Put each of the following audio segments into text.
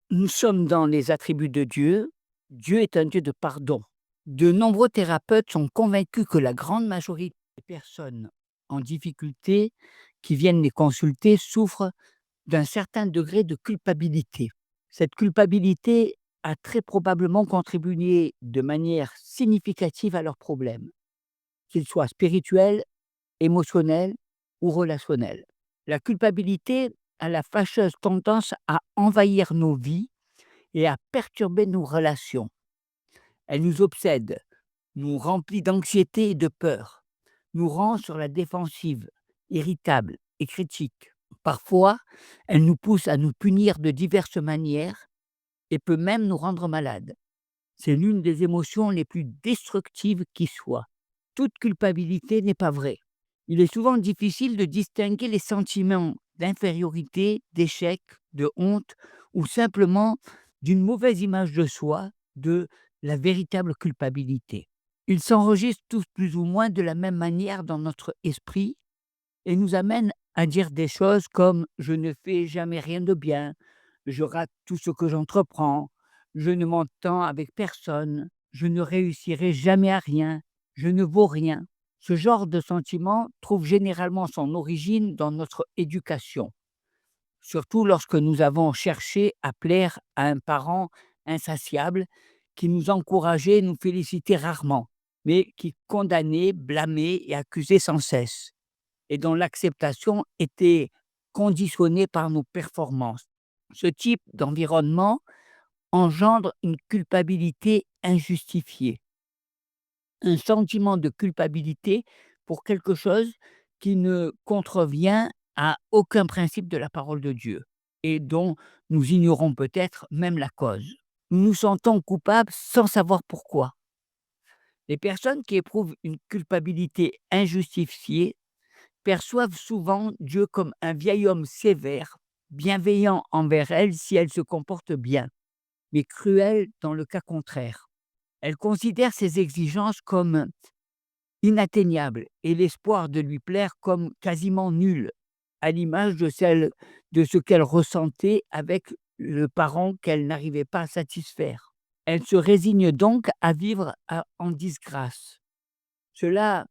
Nous sommes dans les attributs de Dieu. Dieu est un Dieu de pardon. De nombreux thérapeutes sont convaincus que la grande majorité des personnes en difficulté qui viennent les consulter souffrent d'un certain degré de culpabilité. Cette culpabilité a très probablement contribué de manière significative à leurs problèmes, qu'ils soient spirituels, émotionnels ou relationnels. La culpabilité a la fâcheuse tendance à envahir nos vies et à perturber nos relations. Elle nous obsède, nous remplit d'anxiété et de peur, nous rend sur la défensive, irritable et critique. Parfois, elle nous pousse à nous punir de diverses manières et peut même nous rendre malades. C'est l'une des émotions les plus destructives qui soit. Toute culpabilité n'est pas vraie. Il est souvent difficile de distinguer les sentiments d'infériorité, d'échec, de honte ou simplement d'une mauvaise image de soi, de la véritable culpabilité. Ils s'enregistrent tous plus ou moins de la même manière dans notre esprit et nous amènent à dire des choses comme je ne fais jamais rien de bien, je rate tout ce que j'entreprends, je ne m'entends avec personne, je ne réussirai jamais à rien, je ne vaux rien. Ce genre de sentiment trouve généralement son origine dans notre éducation, surtout lorsque nous avons cherché à plaire à un parent insatiable qui nous encourageait et nous félicitait rarement, mais qui condamnait, blâmait et accusait sans cesse, et dont l'acceptation était conditionnée par nos performances. Ce type d'environnement engendre une culpabilité injustifiée, un sentiment de culpabilité pour quelque chose qui ne contrevient à aucun principe de la parole de Dieu et dont nous ignorons peut-être même la cause. Nous nous sentons coupables sans savoir pourquoi. Les personnes qui éprouvent une culpabilité injustifiée perçoivent souvent Dieu comme un vieil homme sévère, bienveillant envers elles si elles se comportent bien, mais cruel dans le cas contraire. Elles considèrent ses exigences comme inatteignables et l'espoir de lui plaire comme quasiment nul, à l'image de celle de ce qu'elles ressentaient avec le parent qu'elles n'arrivaient pas à satisfaire. Elles se résignent donc à vivre en disgrâce. Cela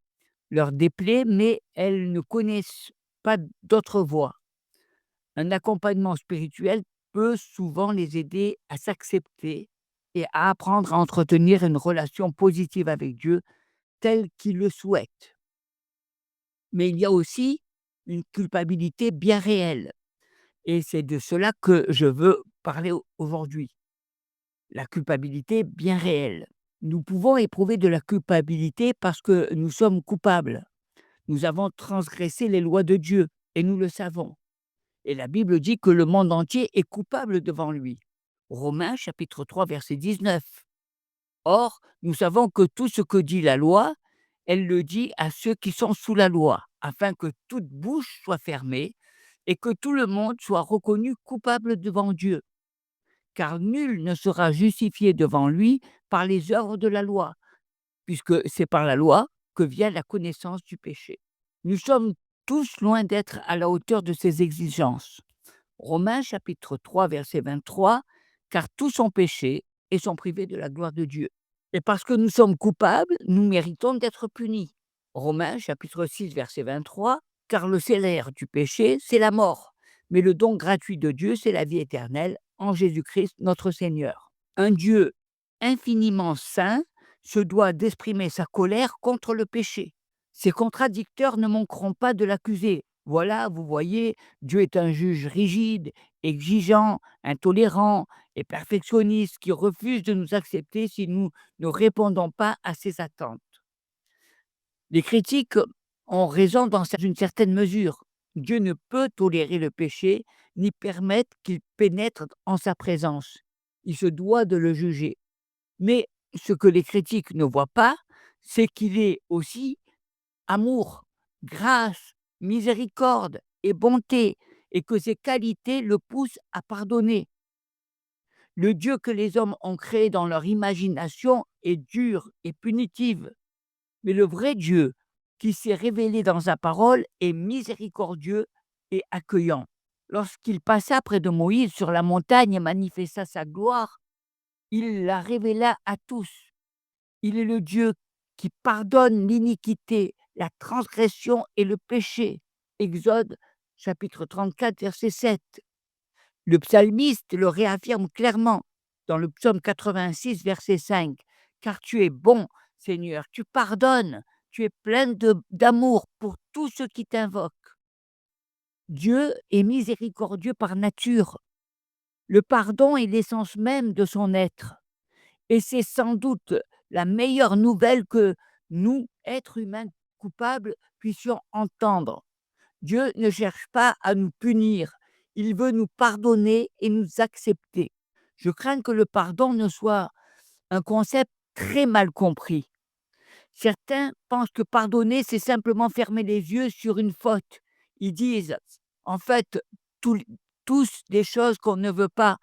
leur déplaît, mais elles ne connaissent pas d'autre voie. Un accompagnement spirituel peut souvent les aider à s'accepter et à apprendre à entretenir une relation positive avec Dieu telle qu'ils le souhaitent. Mais il y a aussi une culpabilité bien réelle et c'est de cela que je veux parler aujourd'hui. La culpabilité bien réelle. Nous pouvons éprouver de la culpabilité parce que nous sommes coupables. Nous avons transgressé les lois de Dieu et nous le savons. Et la Bible dit que le monde entier est coupable devant lui. Romains chapitre 3 verset 19. Or, nous savons que tout ce que dit la loi, elle le dit à ceux qui sont sous la loi, afin que toute bouche soit fermée et que tout le monde soit reconnu coupable devant Dieu. Car nul ne sera justifié devant lui par les œuvres de la loi, puisque c'est par la loi que vient la connaissance du péché. Nous sommes tous loin d'être à la hauteur de ces exigences. Romains chapitre 3 verset 23, car tous ont péché et sont privés de la gloire de Dieu. Et parce que nous sommes coupables, nous méritons d'être punis. Romains chapitre 6 verset 23, car le salaire du péché, c'est la mort, mais le don gratuit de Dieu, c'est la vie éternelle en Jésus-Christ notre Seigneur. Un Dieu infiniment saint se doit d'exprimer sa colère contre le péché. Ses contradicteurs ne manqueront pas de l'accuser. Voilà, vous voyez, Dieu est un juge rigide, exigeant, intolérant et perfectionniste qui refuse de nous accepter si nous ne répondons pas à ses attentes. Les critiques ont raison dans une certaine mesure. Dieu ne peut tolérer le péché ni permettre qu'il pénètre en sa présence. Il se doit de le juger. Mais ce que les critiques ne voient pas, c'est qu'il est aussi amour, grâce, miséricorde et bonté, et que ces qualités le poussent à pardonner. Le Dieu que les hommes ont créé dans leur imagination est dur et punitif, mais le vrai Dieu qui s'est révélé dans sa parole est miséricordieux et accueillant. Lorsqu'il passa près de Moïse sur la montagne et manifesta sa gloire, il la révéla à tous. Il est le Dieu qui pardonne l'iniquité, la transgression et le péché. Exode chapitre 34, verset 7. Le psalmiste le réaffirme clairement dans le psaume 86, verset 5. Car tu es bon, Seigneur, tu pardonnes, tu es plein d'amour pour tous ceux qui t'invoquent. Dieu est miséricordieux par nature. Le pardon est l'essence même de son être. Et c'est sans doute la meilleure nouvelle que nous, êtres humains coupables, puissions entendre. Dieu ne cherche pas à nous punir, il veut nous pardonner et nous accepter. Je crains que le pardon ne soit un concept très mal compris. Certains pensent que pardonner, c'est simplement fermer les yeux sur une faute. Ils disent, en fait, tous tous des choses qu'on ne veut pas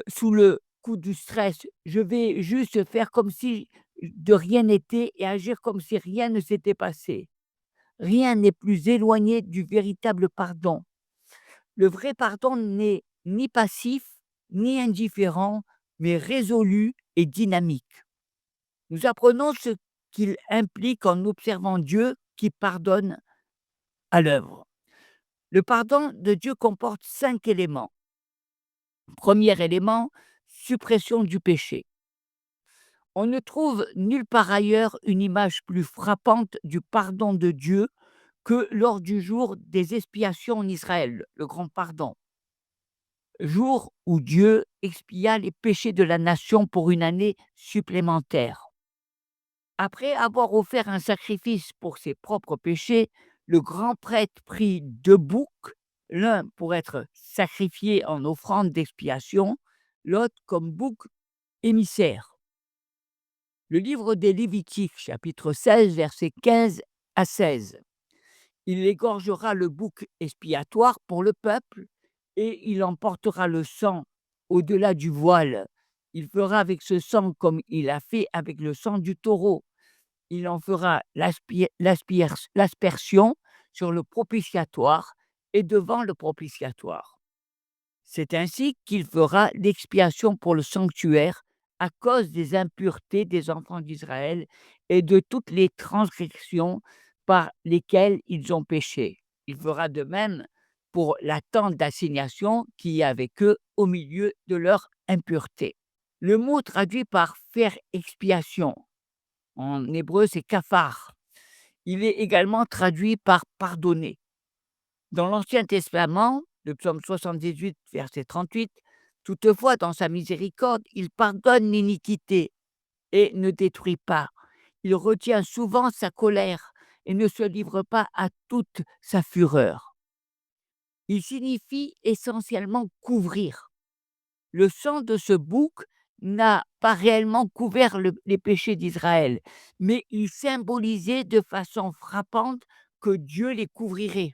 sous le coup du stress. Je vais juste faire comme si de rien n'était et agir comme si rien ne s'était passé. Rien n'est plus éloigné du véritable pardon. Le vrai pardon n'est ni passif, ni indifférent, mais résolu et dynamique. Nous apprenons ce qu'il implique en observant Dieu qui pardonne à l'œuvre. Le pardon de Dieu comporte 5 éléments. Premier élément, suppression du péché. On ne trouve nulle part ailleurs une image plus frappante du pardon de Dieu que lors du jour des expiations en Israël, le grand pardon. Jour où Dieu expia les péchés de la nation pour une année supplémentaire. Après avoir offert un sacrifice pour ses propres péchés, le grand prêtre prit 2 boucs, l'un pour être sacrifié en offrande d'expiation, l'autre comme bouc émissaire. Le livre des Lévitiques, chapitre 16, versets 15 à 16. Il égorgera le bouc expiatoire pour le peuple et il emportera le sang au-delà du voile. Il fera avec ce sang comme il a fait avec le sang du taureau. Il en fera l'aspersion sur le propitiatoire et devant le propitiatoire. C'est ainsi qu'il fera l'expiation pour le sanctuaire à cause des impuretés des enfants d'Israël et de toutes les transgressions par lesquelles ils ont péché. Il fera de même pour la tente d'assignation qui est avec eux au milieu de leur impureté. Le mot traduit par faire expiation, en hébreu c'est kafar. Il est également traduit par pardonner. Dans l'Ancien Testament, le psaume 78, verset 38, toutefois, dans sa miséricorde, il pardonne l'iniquité et ne détruit pas. Il retient souvent sa colère et ne se livre pas à toute sa fureur. Il signifie essentiellement couvrir. Le sang de ce bouc n'a pas réellement couvert les péchés d'Israël, mais il symbolisait de façon frappante que Dieu les couvrirait.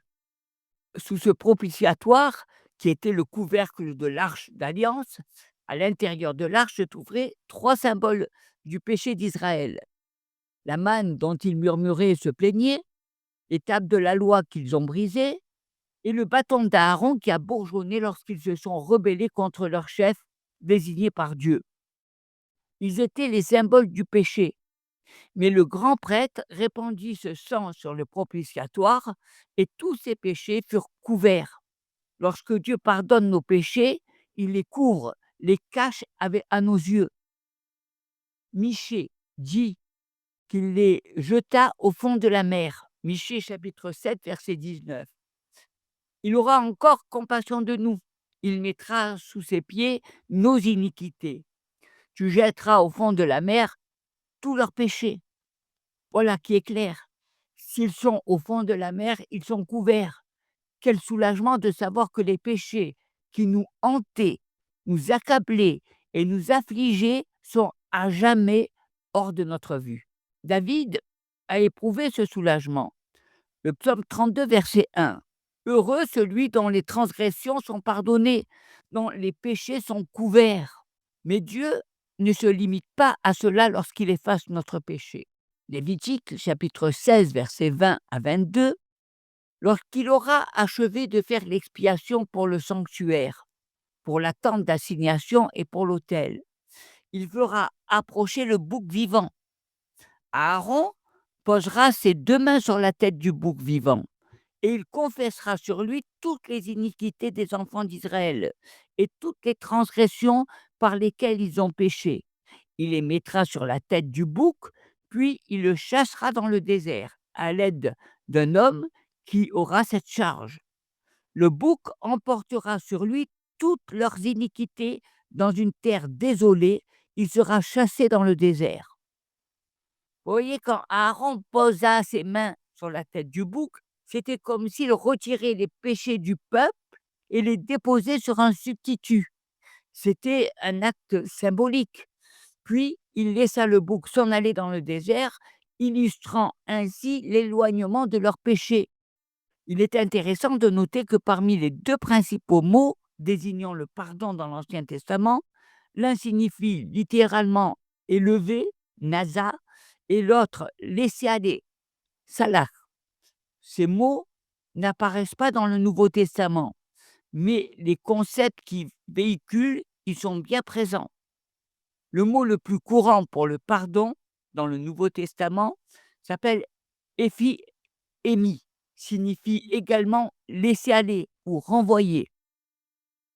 Sous ce propitiatoire, qui était le couvercle de l'arche d'alliance, à l'intérieur de l'arche se trouveraient 3 symboles du péché d'Israël. La manne dont ils murmuraient et se plaignaient, les tables de la loi qu'ils ont brisées, et le bâton d'Aaron qui a bourgeonné lorsqu'ils se sont rebellés contre leur chef, désigné par Dieu. Ils étaient les symboles du péché. Mais le grand prêtre répandit ce sang sur le propitiatoire et tous ces péchés furent couverts. Lorsque Dieu pardonne nos péchés, il les couvre, les cache à nos yeux. Michée dit qu'il les jeta au fond de la mer. Michée chapitre 7, verset 19. Il aura encore compassion de nous. Il mettra sous ses pieds nos iniquités. Tu jetteras au fond de la mer tous leurs péchés. Voilà qui est clair. S'ils sont au fond de la mer, ils sont couverts. Quel soulagement de savoir que les péchés qui nous hantaient, nous accablaient et nous affligeaient sont à jamais hors de notre vue. David a éprouvé ce soulagement. Le psaume 32, verset 1. Heureux celui dont les transgressions sont pardonnées, dont les péchés sont couverts. Mais Dieu ne se limite pas à cela lorsqu'il efface notre péché. Lévitique, chapitre 16, versets 20 à 22. Lorsqu'il aura achevé de faire l'expiation pour le sanctuaire, pour la tente d'assignation et pour l'autel, il fera approcher le bouc vivant. Aaron posera ses 2 mains sur la tête du bouc vivant et il confessera sur lui toutes les iniquités des enfants d'Israël et toutes les transgressions par lesquelles ils ont péché. Il les mettra sur la tête du bouc, puis il le chassera dans le désert à l'aide d'un homme qui aura cette charge. Le bouc emportera sur lui toutes leurs iniquités dans une terre désolée, il sera chassé dans le désert. Vous voyez, quand Aaron posa ses mains sur la tête du bouc, c'était comme s'il retirait les péchés du peuple et les déposait sur un substitut. C'était un acte symbolique. Puis il laissa le bouc s'en aller dans le désert, illustrant ainsi l'éloignement de leurs péchés. Il est intéressant de noter que parmi les 2 principaux mots désignant le pardon dans l'Ancien Testament, l'un signifie littéralement élever, nasa, et l'autre laisser aller, salah. Ces mots n'apparaissent pas dans le Nouveau Testament, mais les concepts qui véhiculent y sont bien présents. Le mot le plus courant pour le pardon dans le Nouveau Testament s'appelle éphi-émi, signifie également laisser aller ou renvoyer.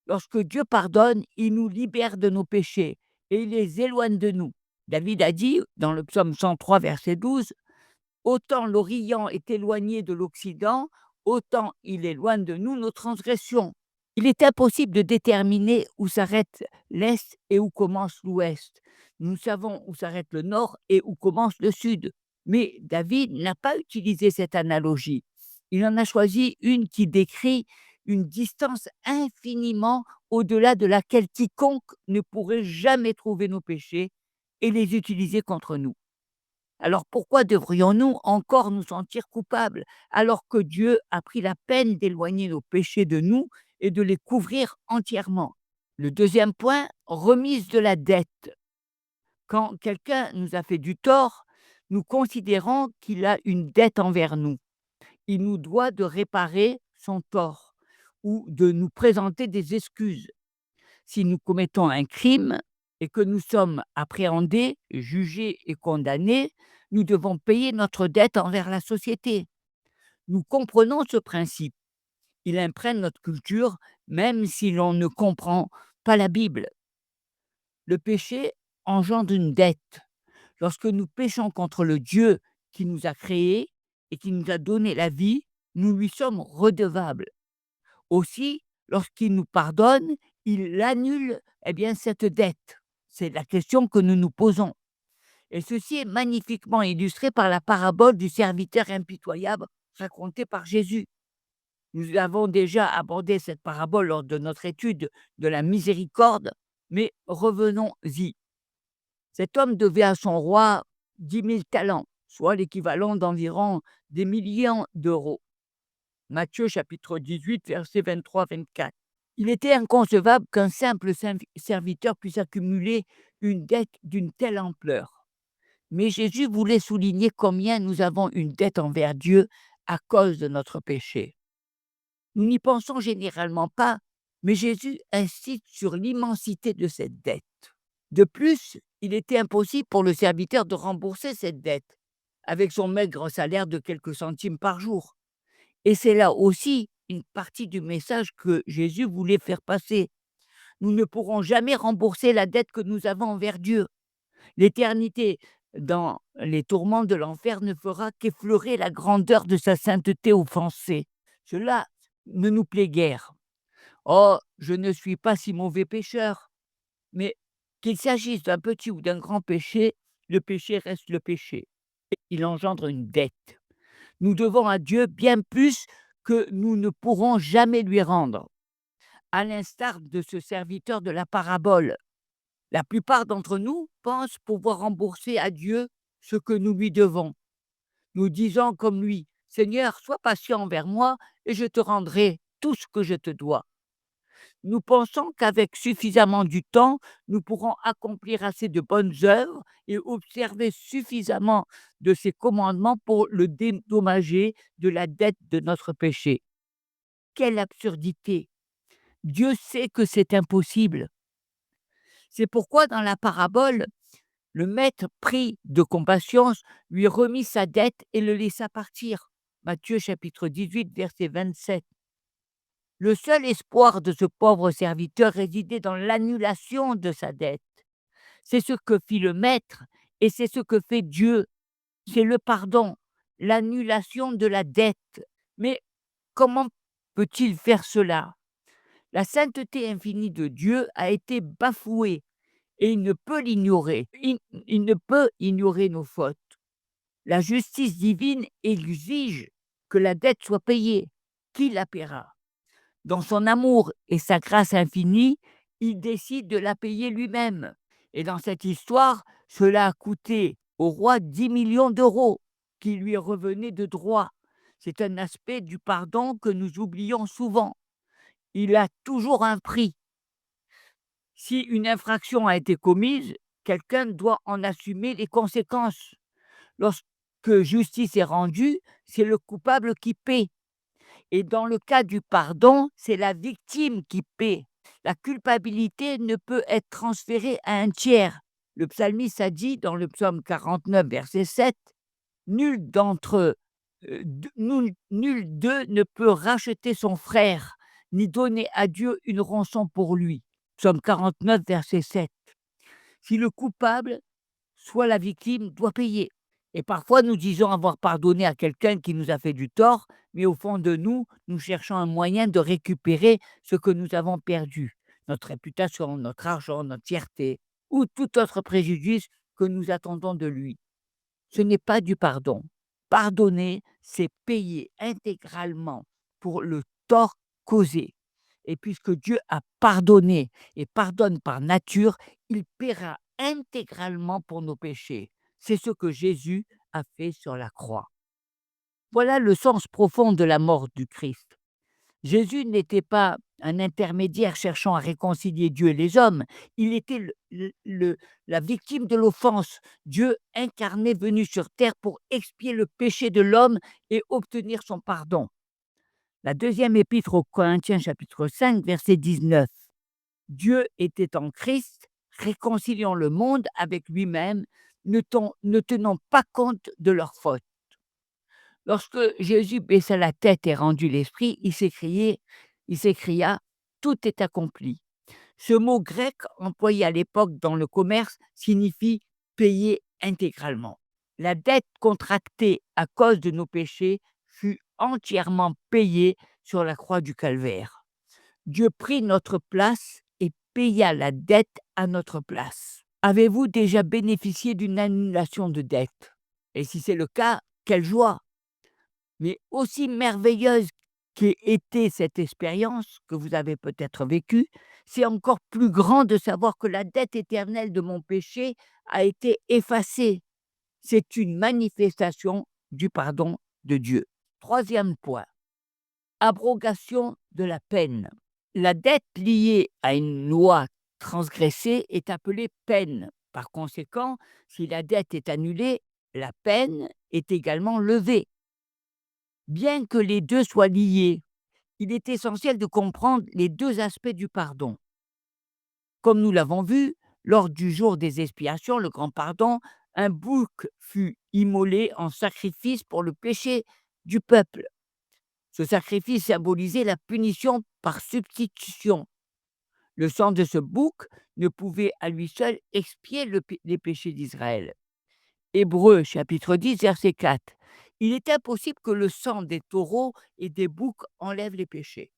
Lorsque Dieu pardonne, il nous libère de nos péchés et il les éloigne de nous. David a dit dans le psaume 103, verset 12, autant l'Orient est éloigné de l'Occident, autant il éloigne de nous nos transgressions. Il est impossible de déterminer où s'arrête l'Est et où commence l'Ouest. Nous savons où s'arrête le Nord et où commence le Sud. Mais David n'a pas utilisé cette analogie. Il en a choisi une qui décrit une distance infiniment au-delà de laquelle quiconque ne pourrait jamais trouver nos péchés et les utiliser contre nous. Alors pourquoi devrions-nous encore nous sentir coupables alors que Dieu a pris la peine d'éloigner nos péchés de nous et de les couvrir entièrement? Le deuxième point, remise de la dette. Quand quelqu'un nous a fait du tort, nous considérons qu'il a une dette envers nous. Il nous doit de réparer son tort ou de nous présenter des excuses. Si nous commettons un crime et que nous sommes appréhendés, jugés et condamnés, nous devons payer notre dette envers la société. Nous comprenons ce principe. Il imprègne notre culture, même si l'on ne comprend pas la Bible. Le péché engendre une dette. Lorsque nous péchons contre le Dieu qui nous a créés et qui nous a donné la vie, nous lui sommes redevables. Aussi, lorsqu'il nous pardonne, il annule cette dette. C'est la question que nous nous posons. Et ceci est magnifiquement illustré par la parabole du serviteur impitoyable racontée par Jésus. Nous avons déjà abordé cette parabole lors de notre étude de la miséricorde, mais revenons-y. Cet homme devait à son roi 10 000 talents, soit l'équivalent d'environ des millions d'euros. Matthieu chapitre 18, versets 23-24. Il était inconcevable qu'un simple serviteur puisse accumuler une dette d'une telle ampleur. Mais Jésus voulait souligner combien nous avons une dette envers Dieu à cause de notre péché. Nous n'y pensons généralement pas, mais Jésus insiste sur l'immensité de cette dette. De plus, il était impossible pour le serviteur de rembourser cette dette avec son maigre salaire de quelques centimes par jour. Et c'est là aussi une partie du message que Jésus voulait faire passer. Nous ne pourrons jamais rembourser la dette que nous avons envers Dieu. L'éternité dans les tourments de l'enfer ne fera qu'effleurer la grandeur de sa sainteté offensée. Cela ne nous plaît guère. Oh, je ne suis pas si mauvais pécheur. Mais qu'il s'agisse d'un petit ou d'un grand péché, le péché reste le péché. Il engendre une dette. Nous devons à Dieu bien plus que nous ne pourrons jamais lui rendre. À l'instar de ce serviteur de la parabole, la plupart d'entre nous pensent pouvoir rembourser à Dieu ce que nous lui devons. Nous disons comme lui, Seigneur, sois patient envers moi et je te rendrai tout ce que je te dois. Nous pensons qu'avec suffisamment du temps, nous pourrons accomplir assez de bonnes œuvres et observer suffisamment de ses commandements pour le dédommager de la dette de notre péché. Quelle absurdité! Dieu sait que c'est impossible. C'est pourquoi dans la parabole, le maître pris de compassion lui remit sa dette et le laissa partir. Matthieu chapitre 18, verset 27. Le seul espoir de ce pauvre serviteur résidait dans l'annulation de sa dette. C'est ce que fit le maître et c'est ce que fait Dieu. C'est le pardon, l'annulation de la dette. Mais comment peut-il faire cela? La sainteté infinie de Dieu a été bafouée et il ne peut l'ignorer. Il ne peut ignorer nos fautes. La justice divine exige que la dette soit payée. Qui la paiera? Dans son amour et sa grâce infinie, il décide de la payer lui-même. Et dans cette histoire, cela a coûté au roi 10 millions d'euros qui lui revenaient de droit. C'est un aspect du pardon que nous oublions souvent. Il a toujours un prix. Si une infraction a été commise, quelqu'un doit en assumer les conséquences. Lorsque justice est rendue, c'est le coupable qui paie. Et dans le cas du pardon, c'est la victime qui paie. La culpabilité ne peut être transférée à un tiers. Le psalmiste a dit dans le psaume 49, verset 7, nul d'eux ne peut racheter son frère, ni donner à Dieu une rançon pour lui. Psaume 49, verset 7. Si le coupable, soit la victime, doit payer. Et parfois, nous disons avoir pardonné à quelqu'un qui nous a fait du tort, mais au fond de nous, nous cherchons un moyen de récupérer ce que nous avons perdu, notre réputation, notre argent, notre fierté, ou tout autre préjudice que nous attendons de lui. Ce n'est pas du pardon. Pardonner, c'est payer intégralement pour le tort causé. Et puisque Dieu a pardonné et pardonne par nature, il paiera intégralement pour nos péchés. C'est ce que Jésus a fait sur la croix. Voilà le sens profond de la mort du Christ. Jésus n'était pas un intermédiaire cherchant à réconcilier Dieu et les hommes. Il était la victime de l'offense. Dieu incarné venu sur terre pour expier le péché de l'homme et obtenir son pardon. La deuxième épître aux Corinthiens, chapitre 5, verset 19. Dieu était en Christ, réconciliant le monde avec lui-même, ne tenant pas compte de leurs fautes. Lorsque Jésus baissa la tête et rendit l'esprit, il s'écria, tout est accompli. Ce mot grec employé à l'époque dans le commerce signifie payer intégralement. La dette contractée à cause de nos péchés fut entièrement payée sur la croix du calvaire. Dieu prit notre place et paya la dette à notre place. Avez-vous déjà bénéficié d'une annulation de dette? Et si c'est le cas, quelle joie! Mais aussi merveilleuse qu'ait été cette expérience que vous avez peut-être vécue, c'est encore plus grand de savoir que la dette éternelle de mon péché a été effacée. C'est une manifestation du pardon de Dieu. Troisième point, abrogation de la peine. La dette liée à une loi transgressée est appelée peine. Par conséquent, si la dette est annulée, la peine est également levée. Bien que les deux soient liés, il est essentiel de comprendre les deux aspects du pardon. Comme nous l'avons vu, lors du jour des expiations, le grand pardon, un bouc fut immolé en sacrifice pour le péché du peuple. Ce sacrifice symbolisait la punition par substitution. Le sang de ce bouc ne pouvait à lui seul expier les péchés d'Israël. Hébreux chapitre 10, verset 4. Il est impossible que le sang des taureaux et des boucs enlève les péchés.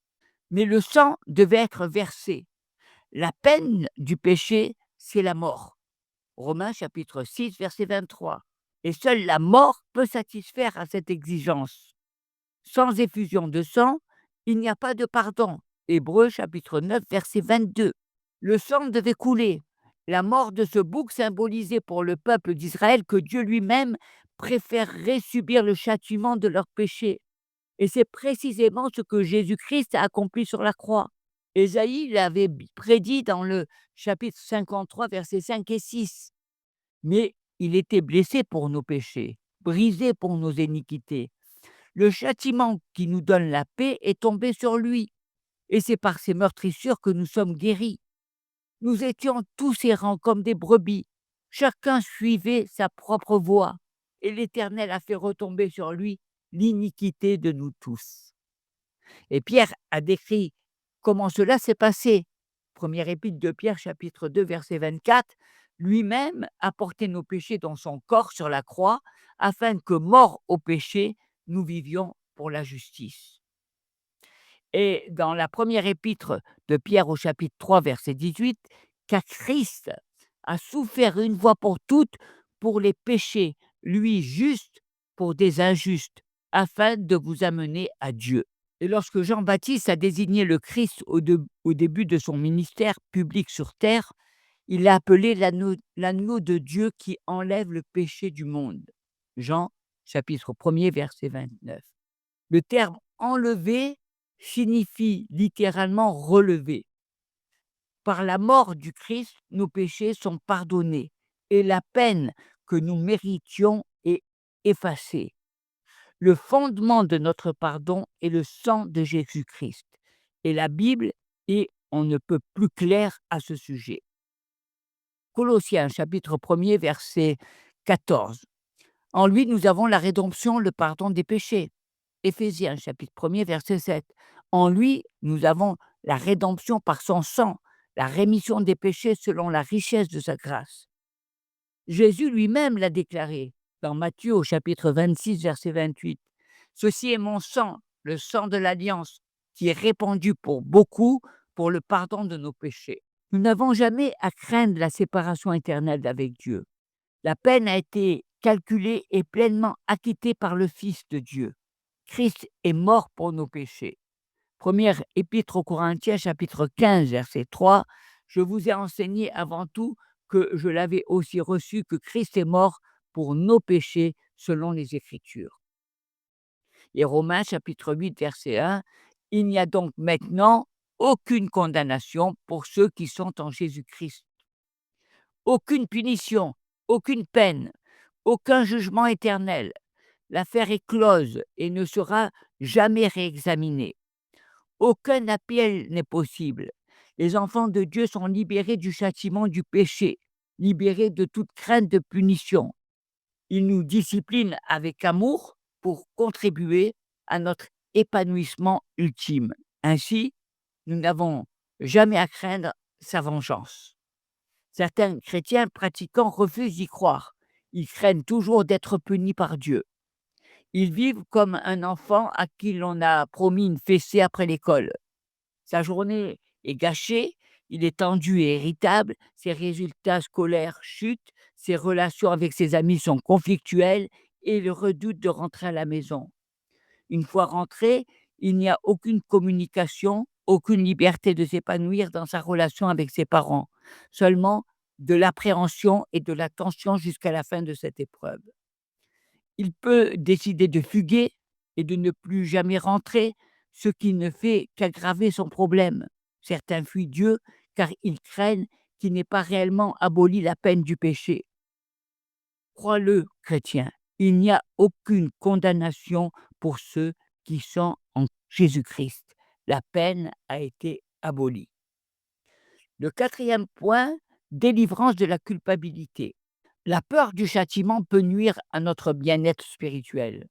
Mais le sang devait être versé. La peine du péché, c'est la mort. Romains chapitre 6, verset 23. Et seule la mort peut satisfaire à cette exigence. Sans effusion de sang, il n'y a pas de pardon. Hébreux chapitre 9, verset 22. Le sang devait couler. La mort de ce bouc symbolisait pour le peuple d'Israël que Dieu lui-même préférerait subir le châtiment de leurs péchés. Et c'est précisément ce que Jésus-Christ a accompli sur la croix. Ésaïe l'avait prédit dans le chapitre 53, versets 5 et 6. Mais il était blessé pour nos péchés, brisé pour nos iniquités. Le châtiment qui nous donne la paix est tombé sur lui, et c'est par ses meurtrissures que nous sommes guéris. Nous étions tous errants comme des brebis, chacun suivait sa propre voie, et l'Éternel a fait retomber sur lui l'iniquité de nous tous. Et Pierre a décrit comment cela s'est passé. Première épître de Pierre, chapitre 2, verset 24. Lui-même a porté nos péchés dans son corps sur la croix, afin que, morts au péché, nous vivions pour la justice. Et dans la première épître de Pierre au chapitre 3, verset 18, car Christ a souffert une fois pour toutes pour les péchés, lui juste pour des injustes, afin de vous amener à Dieu. Et lorsque Jean-Baptiste a désigné le Christ au début de son ministère public sur terre, il l'a appelé l'agneau de Dieu qui enlève le péché du monde. Jean, chapitre 1er, verset 29. Le terme enlever signifie littéralement relever. Par la mort du Christ, nos péchés sont pardonnés et la peine que nous méritions est effacée. Le fondement de notre pardon est le sang de Jésus-Christ. Et la Bible est on ne peut plus clair à ce sujet. Colossiens, chapitre 1er, verset 14. En lui, nous avons la rédemption, le pardon des péchés. Éphésiens, chapitre 1er, verset 7. En lui, nous avons la rédemption par son sang, la rémission des péchés selon la richesse de sa grâce. Jésus lui-même l'a déclaré dans Matthieu au chapitre 26, verset 28. Ceci est mon sang, le sang de l'alliance, qui est répandu pour beaucoup pour le pardon de nos péchés. Nous n'avons jamais à craindre la séparation éternelle avec Dieu. La peine a été calculée et pleinement acquittée par le Fils de Dieu. Christ est mort pour nos péchés. Première épître aux Corinthiens, chapitre 15, verset 3. Je vous ai enseigné avant tout que je l'avais aussi reçu, que Christ est mort pour nos péchés selon les Écritures. Et Romains, chapitre 8, verset 1. Il n'y a donc maintenant aucune condamnation pour ceux qui sont en Jésus-Christ. Aucune punition, aucune peine, aucun jugement éternel. L'affaire est close et ne sera jamais réexaminée. Aucun appel n'est possible. Les enfants de Dieu sont libérés du châtiment du péché, libérés de toute crainte de punition. Il nous discipline avec amour pour contribuer à notre épanouissement ultime. Ainsi, nous n'avons jamais à craindre sa vengeance. Certains chrétiens pratiquants refusent d'y croire. Ils craignent toujours d'être punis par Dieu. Ils vivent comme un enfant à qui l'on a promis une fessée après l'école. Sa journée est gâchée, il est tendu et irritable, ses résultats scolaires chutent, ses relations avec ses amis sont conflictuelles et il redoute de rentrer à la maison. Une fois rentré, il n'y a aucune communication, aucune liberté de s'épanouir dans sa relation avec ses parents, seulement de l'appréhension et de la tension jusqu'à la fin de cette épreuve. Il peut décider de fuguer et de ne plus jamais rentrer, ce qui ne fait qu'aggraver son problème. Certains fuient Dieu car ils craignent qu'il n'ait pas réellement aboli la peine du péché. Crois-le, chrétien, il n'y a aucune condamnation pour ceux qui sont en Jésus-Christ. La peine a été abolie. Le quatrième point, délivrance de la culpabilité. La peur du châtiment peut nuire à notre bien-être spirituel.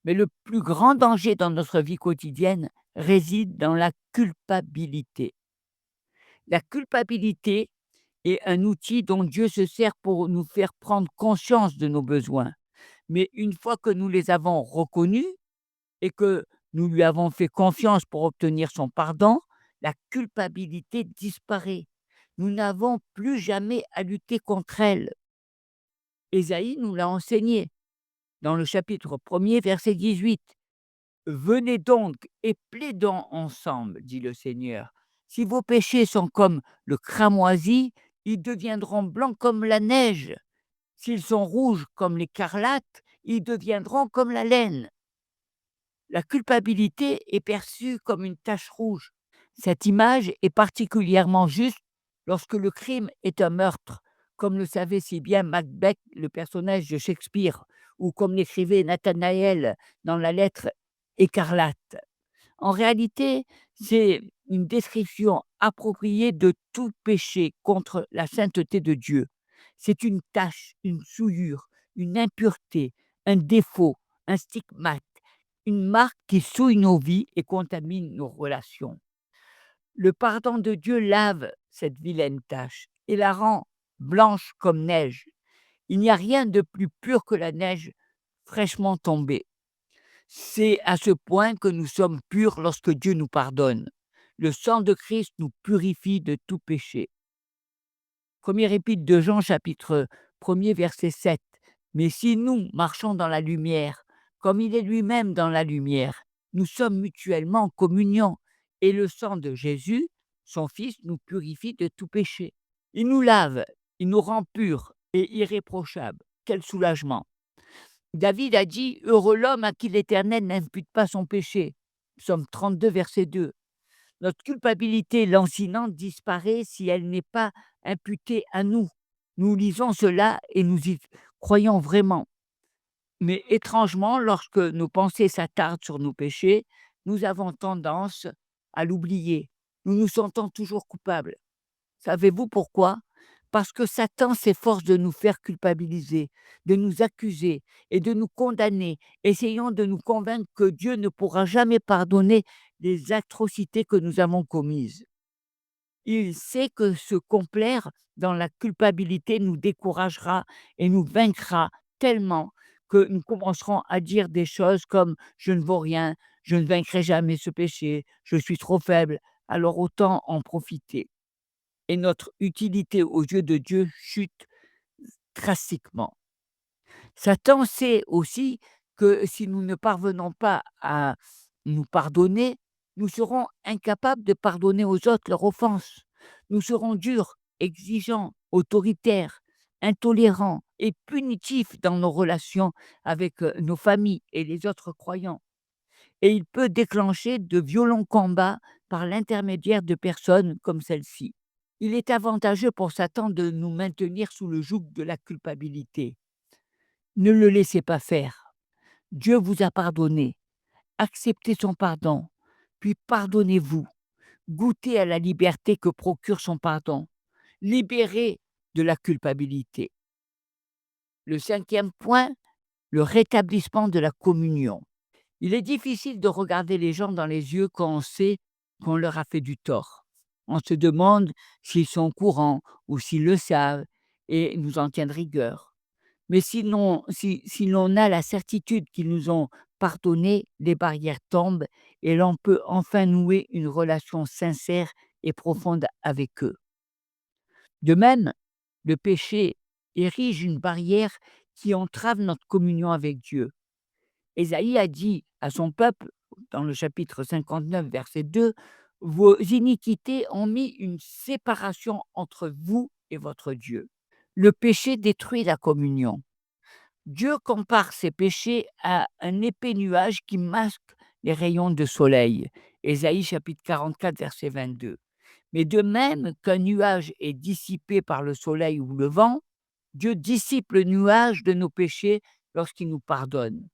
Mais le plus grand danger dans notre vie quotidienne réside dans la culpabilité. La culpabilité est un outil dont Dieu se sert pour nous faire prendre conscience de nos besoins. Mais une fois que nous les avons reconnus et que nous lui avons fait confiance pour obtenir son pardon, la culpabilité disparaît. Nous n'avons plus jamais à lutter contre elle. Ésaïe nous l'a enseigné dans le chapitre 1er, verset 18. Venez donc et plaidons ensemble, dit le Seigneur. Si vos péchés sont comme le cramoisi, ils deviendront blancs comme la neige. S'ils sont rouges comme l'écarlate, ils deviendront comme la laine. La culpabilité est perçue comme une tache rouge. Cette image est particulièrement juste lorsque le crime est un meurtre, comme le savait si bien Macbeth, le personnage de Shakespeare, ou comme l'écrivait Nathanaël dans la lettre écarlate. En réalité, c'est une description appropriée de tout péché contre la sainteté de Dieu. C'est une tache, une souillure, une impureté, un défaut, un stigmate, une marque qui souille nos vies et contamine nos relations. Le pardon de Dieu lave cette vilaine tache et la rend blanche comme neige. Il n'y a rien de plus pur que la neige fraîchement tombée. C'est à ce point que nous sommes purs lorsque Dieu nous pardonne. Le sang de Christ nous purifie de tout péché. Première épître de Jean, chapitre 1er, verset 7. Mais si nous marchons dans la lumière, comme il est lui-même dans la lumière, nous sommes mutuellement en communion, et le sang de Jésus, son Fils, nous purifie de tout péché. Il nous lave, il nous rend purs et irréprochables. Quel soulagement! David a dit: «Heureux l'homme à qui l'Éternel n'impute pas son péché». Psaume 32, verset 2. Notre culpabilité lancinante disparaît si elle n'est pas imputée à nous. Nous lisons cela et nous y croyons vraiment. Mais étrangement, lorsque nos pensées s'attardent sur nos péchés, nous avons tendance à l'oublier. Nous nous sentons toujours coupables. Savez-vous pourquoi? Parce que Satan s'efforce de nous faire culpabiliser, de nous accuser et de nous condamner, essayant de nous convaincre que Dieu ne pourra jamais pardonner les atrocités que nous avons commises. Il sait que se complaire dans la culpabilité nous découragera et nous vaincra tellement que nous commencerons à dire des choses comme: «Je ne vaux rien, je ne vaincrai jamais ce péché, je suis trop faible», alors autant en profiter. Et notre utilité aux yeux de Dieu chute drastiquement. Satan sait aussi que si nous ne parvenons pas à nous pardonner, nous serons incapables de pardonner aux autres leurs offenses. Nous serons durs, exigeants, autoritaires, intolérants et punitifs dans nos relations avec nos familles et les autres croyants. Et il peut déclencher de violents combats par l'intermédiaire de personnes comme celle-ci. Il est avantageux pour Satan de nous maintenir sous le joug de la culpabilité. Ne le laissez pas faire. Dieu vous a pardonné. Acceptez son pardon, puis pardonnez-vous. Goûtez à la liberté que procure son pardon. Libérez de la culpabilité. Le 5e point, le rétablissement de la communion. Il est difficile de regarder les gens dans les yeux quand on sait qu'on leur a fait du tort. On se demande s'ils sont au courant ou s'ils le savent et nous en tiennent rigueur. Mais sinon, si l'on a la certitude qu'ils nous ont pardonné, les barrières tombent et l'on peut enfin nouer une relation sincère et profonde avec eux. De même, le péché érige une barrière qui entrave notre communion avec Dieu. Ésaïe a dit à son peuple, dans le chapitre 59, verset 2, «Vos iniquités ont mis une séparation entre vous et votre Dieu». Le péché détruit la communion. Dieu compare ses péchés à un épais nuage qui masque les rayons de soleil. Ésaïe chapitre 44, verset 22. Mais de même qu'un nuage est dissipé par le soleil ou le vent, Dieu dissipe le nuage de nos péchés lorsqu'il nous pardonne.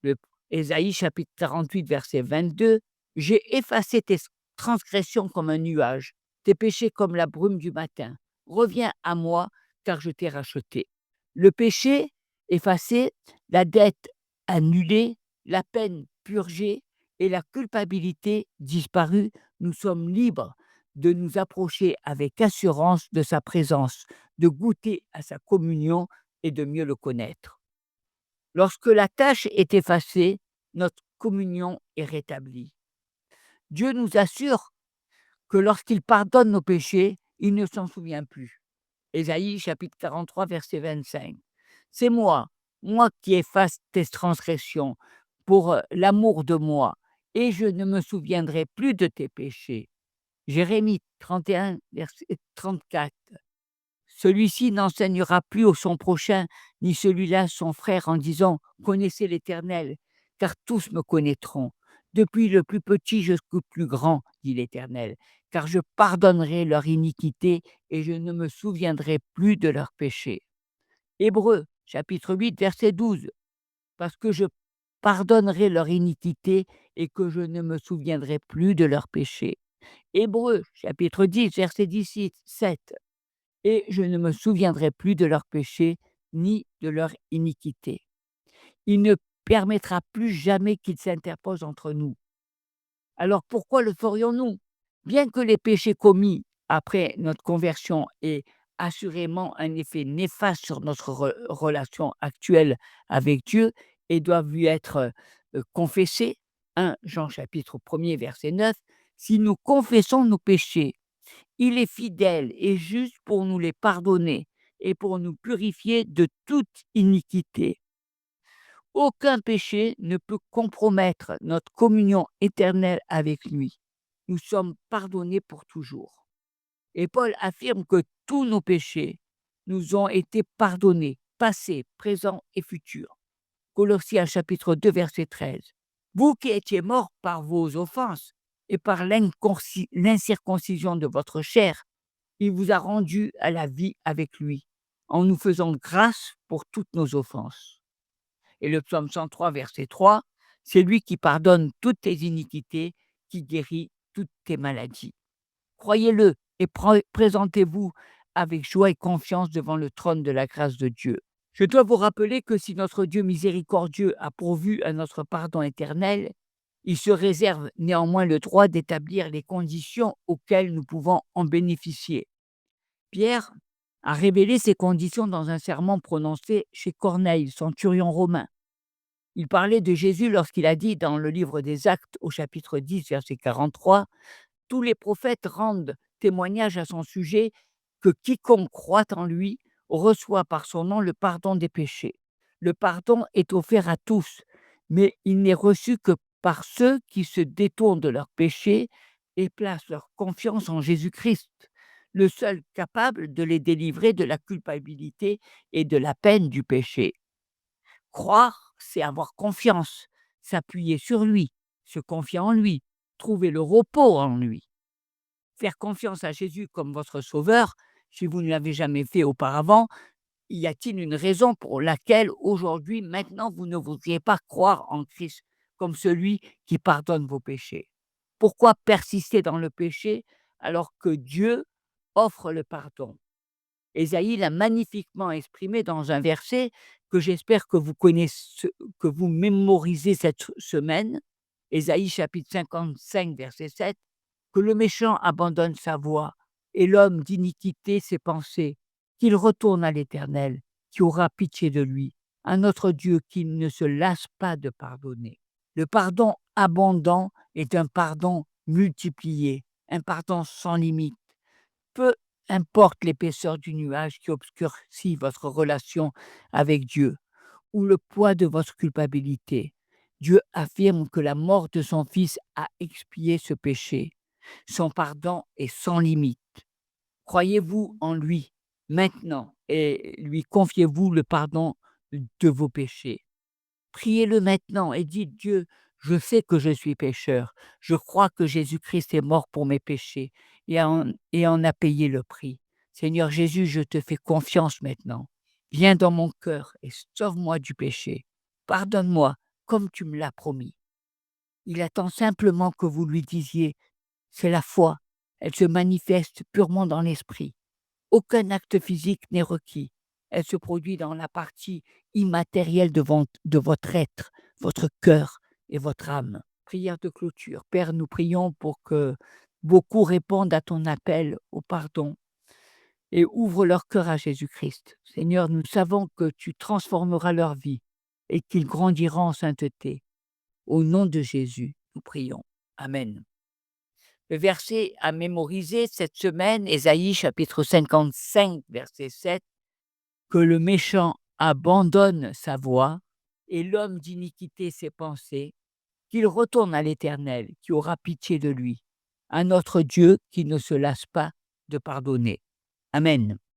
Le Ésaïe chapitre 48, verset 22, «J'ai effacé tes transgressions comme un nuage, tes péchés comme la brume du matin. Reviens à moi, car je t'ai racheté». Le péché effacé, la dette annulée, la peine purgée et la culpabilité disparue, nous sommes libres de nous approcher avec assurance de sa présence, de goûter à sa communion et de mieux le connaître. Lorsque la tâche est effacée, notre communion est rétablie. Dieu nous assure que lorsqu'il pardonne nos péchés, il ne s'en souvient plus. Ésaïe chapitre 43, verset 25. C'est moi qui efface tes transgressions pour l'amour de moi, et je ne me souviendrai plus de tes péchés. Jérémie 31, verset 34. Celui-ci n'enseignera plus au son prochain, ni celui-là son frère, en disant: «Connaissez l'Éternel, car tous me connaîtront, depuis le plus petit jusqu'au plus grand, dit l'Éternel, car je pardonnerai leur iniquité et je ne me souviendrai plus de leurs péchés. Hébreux, chapitre 8, verset 12, parce que je pardonnerai leur iniquité et que je ne me souviendrai plus de leurs péchés. Hébreux, chapitre 10, verset 17, et je ne me souviendrai plus de leurs péchés ni de leur iniquité. Il ne permettra plus jamais qu'il s'interpose entre nous. Alors pourquoi le ferions-nous? Bien que les péchés commis après notre conversion aient assurément un effet néfaste sur notre relation actuelle avec Dieu et doivent lui être confessés, 1 Jean chapitre 1er verset 9, si nous confessons nos péchés, il est fidèle et juste pour nous les pardonner et pour nous purifier de toute iniquité. Aucun péché ne peut compromettre notre communion éternelle avec lui. Nous sommes pardonnés pour toujours. Et Paul affirme que tous nos péchés nous ont été pardonnés, passés, présents et futurs. Colossiens chapitre 2 verset 13. Vous qui étiez morts par vos offenses et par l'incirconcision de votre chair, il vous a rendus à la vie avec lui, en nous faisant grâce pour toutes nos offenses. Et le psaume 103, verset 3, c'est lui qui pardonne toutes tes iniquités, qui guérit toutes tes maladies. Croyez-le et présentez-vous avec joie et confiance devant le trône de la grâce de Dieu. Je dois vous rappeler que si notre Dieu miséricordieux a pourvu à notre pardon éternel, il se réserve néanmoins le droit d'établir les conditions auxquelles nous pouvons en bénéficier. Pierre a révélé ces conditions dans un sermon prononcé chez Corneille, centurion romain. Il parlait de Jésus lorsqu'il a dit dans le livre des Actes au chapitre 10, verset 43, « Tous les prophètes rendent témoignage à son sujet que quiconque croit en lui reçoit par son nom le pardon des péchés. Le pardon est offert à tous, mais il n'est reçu que par ceux qui se détournent de leurs péchés et placent leur confiance en Jésus-Christ, le seul capable de les délivrer de la culpabilité et de la peine du péché. » Croire, c'est avoir confiance, s'appuyer sur lui, se confier en lui, trouver le repos en lui. Faire confiance à Jésus comme votre sauveur, si vous ne l'avez jamais fait auparavant, y a-t-il une raison pour laquelle aujourd'hui, maintenant, vous ne voudriez pas croire en Christ comme celui qui pardonne vos péchés? Pourquoi persister dans le péché alors que Dieu offre le pardon? Ésaïe l'a magnifiquement exprimé dans un verset que j'espère que vous connaissez, que vous mémorisez cette semaine. Ésaïe chapitre 55, verset 7, que le méchant abandonne sa voie et l'homme d'iniquité ses pensées, qu'il retourne à l'Éternel, qui aura pitié de lui, à notre Dieu qui ne se lasse pas de pardonner. Le pardon abondant est un pardon multiplié, un pardon sans limite. Peu importe l'épaisseur du nuage qui obscurcit votre relation avec Dieu ou le poids de votre culpabilité, Dieu affirme que la mort de son Fils a expié ce péché. Son pardon est sans limite. Croyez-vous en lui maintenant et lui confiez-vous le pardon de vos péchés. Priez-le maintenant et dites: Dieu, je sais que je suis pécheur. Je crois que Jésus-Christ est mort pour mes péchés et en a payé le prix. Seigneur Jésus, je te fais confiance maintenant. Viens dans mon cœur et sauve-moi du péché. Pardonne-moi comme tu me l'as promis. Il attend simplement que vous lui disiez: c'est la foi. Elle se manifeste purement dans l'esprit. Aucun acte physique n'est requis. Elle se produit dans la partie immatérielle de votre être, votre cœur et votre âme. Prière de clôture. Père, nous prions pour que beaucoup répondent à ton appel au pardon et ouvrent leur cœur à Jésus-Christ. Seigneur, nous savons que tu transformeras leur vie et qu'ils grandiront en sainteté. Au nom de Jésus, nous prions. Amen. Le verset à mémoriser cette semaine, Ésaïe chapitre 55, verset 7, que le méchant abandonne sa voie et l'homme d'iniquité ses pensées, qu'il retourne à l'Éternel, qui aura pitié de lui, à notre Dieu qui ne se lasse pas de pardonner. Amen.